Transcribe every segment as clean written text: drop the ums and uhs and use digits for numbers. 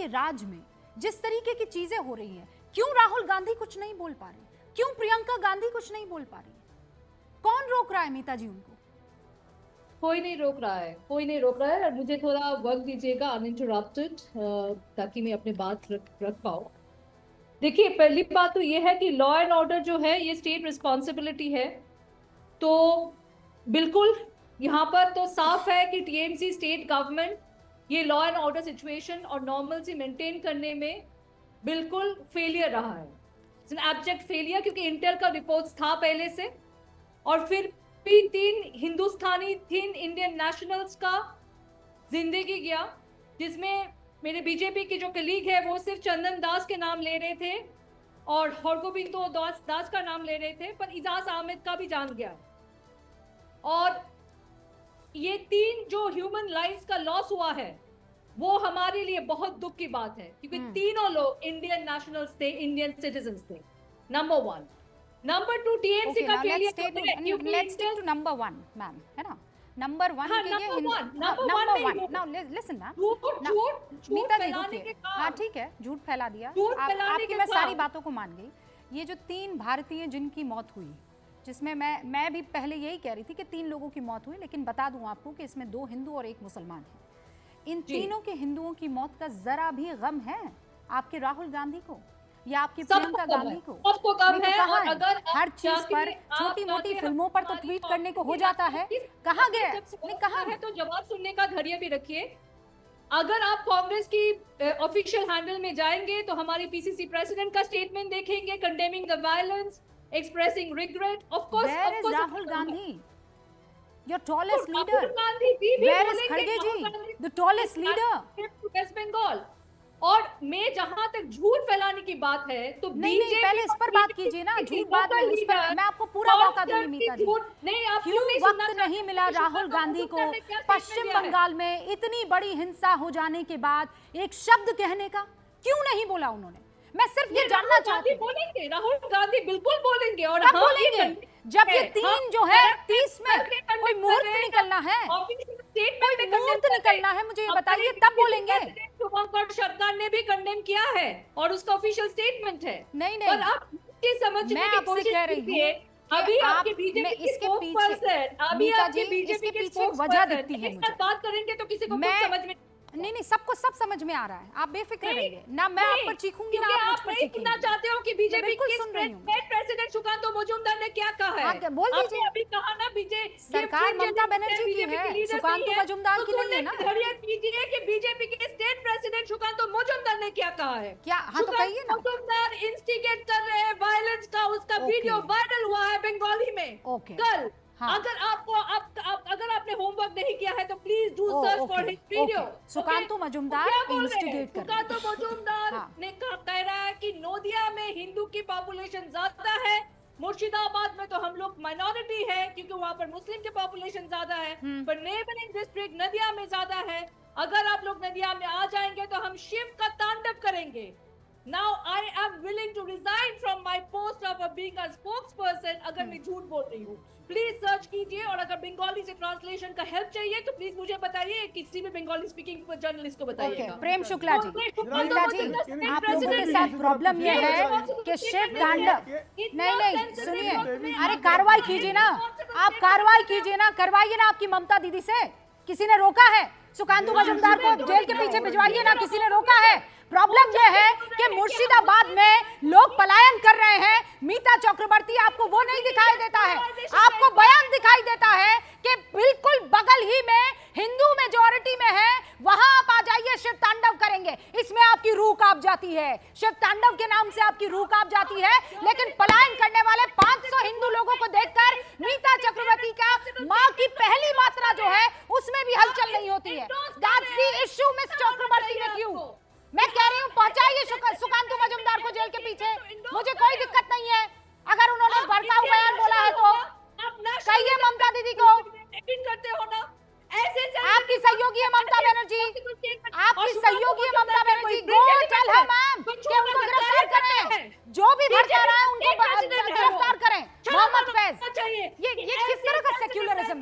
के राज में जिस तरीके की चीजें हो रही हैं, क्यों राहुल गांधी कुछ नहीं बोल पा रहे, क्यों प्रियंका गांधी कुछ नहीं बोल पा रही? कौन रोक रहा है मीता जी उनको? कोई नहीं रोक रहा है, कोई नहीं रोक रहा है। और मुझे थोड़ा वक्त दीजिएगा अनइंटरप्टेड, ताकि मैं अपनी बात रख पाऊँ। देखिए, पहली बात तो ये है कि लॉ एंड ऑर्डर जो है ये स्टेट रिस्पॉन्सिबिलिटी है। तो बिल्कुल यहाँ पर तो साफ है कि टीएमसी स्टेट गवर्नमेंट ये लॉ एंड ऑर्डर सिचुएशन और नॉर्मलसी मेंटेन करने में बिल्कुल फेलियर रहा है। इट्स एन एब्जेक्ट फेलियर, क्योंकि इंटेल का रिपोर्ट था पहले से, और फिर भी 3 इंडियन नेशनल्स का जिंदगी गया, जिसमें मेरे बीजेपी के जो कलीग है वो सिर्फ चंदन दास के नाम ले रहे थे और हरगोविंद दास का नाम ले रहे थे, पर इजाज अहमद का भी जान गया। और ये 3 जो ह्यूमन लाइफ्स का लॉस हुआ है वो हमारे लिए बहुत दुख की बात है, क्योंकि तीनों लोग इंडियन नेशनल्स थे, इंडियन सिटीजन्स थे। नंबर 1। नंबर 2, टीएमसी का failure. Let's stay to number 1 ma'am, है ना? नंबर 1 के ये number 1 now listen ma'am, Mita ji रुकिए। हाँ ठीक है, झूठ फैला दिया, आपकी मैं सारी बातों को मान गई। ये जो 3 भारतीय जिनकी मौत हुई, जिसमें मैं भी पहले यही कह रही थी कि 3 लोगों की मौत हुई, लेकिन बता दूं आपको कि इसमें 2 हिंदू और 1 मुसलमान है। इन तीनों के हिंदुओं की मौत का जरा भी गम है आपके राहुल गांधी को या आपकी प्रियंका गांधी को? सबको गम है। और अगर हर चीज पर, छोटी मोटी फिल्मों पर तो ट्वीट करने को हो जाता है, कहाँ गए? नहीं कहाँ है? तो जवाब सुनने का धैर्य भी रखिए। अगर आप कांग्रेस की ऑफिशियल हैंडल में जाएंगे तो हमारी पीसीसी प्रेसिडेंट का स्टेटमेंट देखेंगे, condemning the violence, expressing regret. Of course Rahul Gandhi, your tallest leader, where is खड़गे ji, the tallest leader? West Bengal. और मैं जहां तक झूठ फैलाने की बात है तो नहीं पहले इस पर बात कीजिए ना, झूठ बात नहीं, इस पर मैं आपको पूरा मौका दूंगी मीता जी। नहीं, आप क्यों वक्त नहीं मिला राहुल गांधी को पश्चिम बंगाल में इतनी बड़ी हिंसा हो जाने के बाद एक शब्द कहने का? क्यों नहीं बोला उन्होंने? मैं सिर्फ ये जानना चाहती हूँ। बोलेंगे, राहुल गांधी बिल्कुल बोलेंगे। और हम बोलेंगे जब ये 3 जो है 30 में कोई मुहूर्त निकलना है, कोई मुहूर्त निकलना है, मुझे ये बताइए, तब बोलेंगे। शुभंकर सरकार ने भी कंडेम किया है और उसका ऑफिशियल स्टेटमेंट है। नहीं पर आप ये समझने मैं आपसे कह रही हूँ, अभी आपके बीजेपी के स्पोक्सपर्सन, अभी आपके बीजेपी के स्पोक्सपर्सन वजह दिखती है मुझे। बात करेंगे तो किसी को कुछ समझ में नहीं सबको सब समझ में आ रहा है, आप बेफिक्र रहिए ना, मैं आप पर चीखूंगी ना आप मुझ पर चीखेंगे। सुनना चाहते हो कि बीजेपी के सुन रही हूं। प्रेसिडेंट सुकांतो मजूमदार ने क्या कहा है? हाँ, बोल दीजिए। अभी कहा ना, बीजेपी सरकार ममता बनर्जी की है, सुकांतो मजूमदार की नहीं है ना। धैर्य कीजिए कि बीजेपी के स्टेट प्रेसिडेंट सुकांतो मजूमदार ने क्या कहा है। क्या? हाँ तो कहिए ना। मजूमदार इंस्टिगेट कर रहे हैं वायलेंस का, उसका वीडियो वायरल हुआ है बंगाली में कल। अगर अगर आपने होमवर्क नहीं किया है तो please do search for his video. Sukanta Majumdar instigate कर रहे हैं। सुकांतो मजूमदार ने कह रहा है कि नोदिया में हिंदू की पॉपुलेशन ज्यादा है, मुर्शिदाबाद में तो हम लोग माइनॉरिटी है क्योंकि वहां पर मुस्लिम की पॉपुलेशन ज्यादा है, पर नेबरिंग डिस्ट्रिक्ट नदिया में ज्यादा है। अगर आप लोग नदिया में आ जाएंगे तो हम शिव का तांडव करेंगे। Now I am willing to resign from my post of being a spokesperson अगर मैं झूठ बोल रही हूँ। प्लीज सर्च कीजिए, और अगर बंगाली से ट्रांसलेशन का हेल्प चाहिए तो प्लीज मुझे बताइए, किसी भी बंगाली स्पीकिंग जर्नलिस्ट को बताइएगा। प्रेम शुक्ला जी, मीता जी, आप लोगों के साथ प्रॉब्लम ये है कि शिव तांडव नहीं सुनिए, अरे कार्रवाई कीजिए ना, आप कार्रवाई कीजिए ना, करवाइए ना आपकी ममता दीदी से। किसी ने रोका है? सुकांतो मजूमदार को जेल के पीछे भिजवाइए ना, किसी ने रोका है? प्रॉब्लम यह है कि मुर्शिदाबाद में लोग पलायन कर रहे हैं। मीता चक्रवर्ती, आपको वो नहीं दिखाई देता है, आपको बयान दिखाई देता है कि बिल्कुल बगल ही में हिंदू मेजॉरिटी में है, वहां आप आ जाइए, शिव तांडव करेंगे। इसमें आपकी रूह कांप जाती है, शिव तांडव के नाम से आपकी रूह कांप जाती है, लेकिन पलायन करने वाले 500 हिंदू लोगों को देखकर मीता चक्रवर्ती का मां की पहली मात्रा जो है उसमें भी हलचल नहीं होती है। That's the issue miss Chakraborty with you. मैं कह रही हूँ पहुंचाइए सुकांतो मजूमदार को जेल के पीछे, मुझे कोई दिक्कत नहीं है। अगर उन्होंने भड़काऊ बयान बोला है तो कहिए ममता दीदी को। करते हो ना, आपकी सहयोगी है ममता बनर्जी, आपकी सहयोगी है Mamata Banerjee. Go tell her ma'am कि उनको गिरफ्तार करें, जो भी भड़का रहा है उनको गिरफ्तार करें। मोहम्मद फैज, ये किस तरह का सेक्युलरिज्म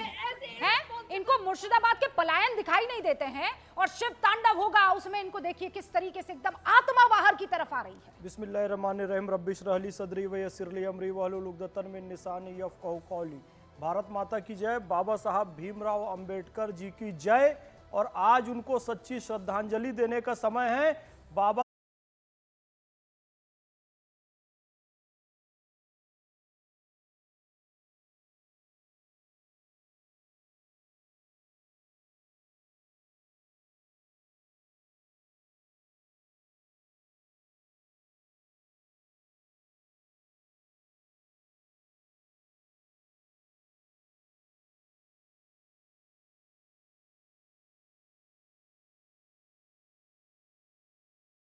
है? इनको मुर्शिदाबाद के पलायन दिखाई नहीं देते हैं और शिव तांडव होगा उसमें एक्सप्रेशन को देखिए किस तरीके से एकदम आत्मा बाहर की तरफ आ रही है। बिस्मिल्लाहिर्रहमानिर्रहीम रब्बिश रहली सदरी व यस्सिरली अमरी वहलुल उक़दतन मिन लिसानी यफ़क़हू क़ौली। भारत माता की जय, बाबा साहब भीमराव अंबेडकर जी की जय। और आज उनको सच्ची श्रद्धांजलि देने का समय है। बाबा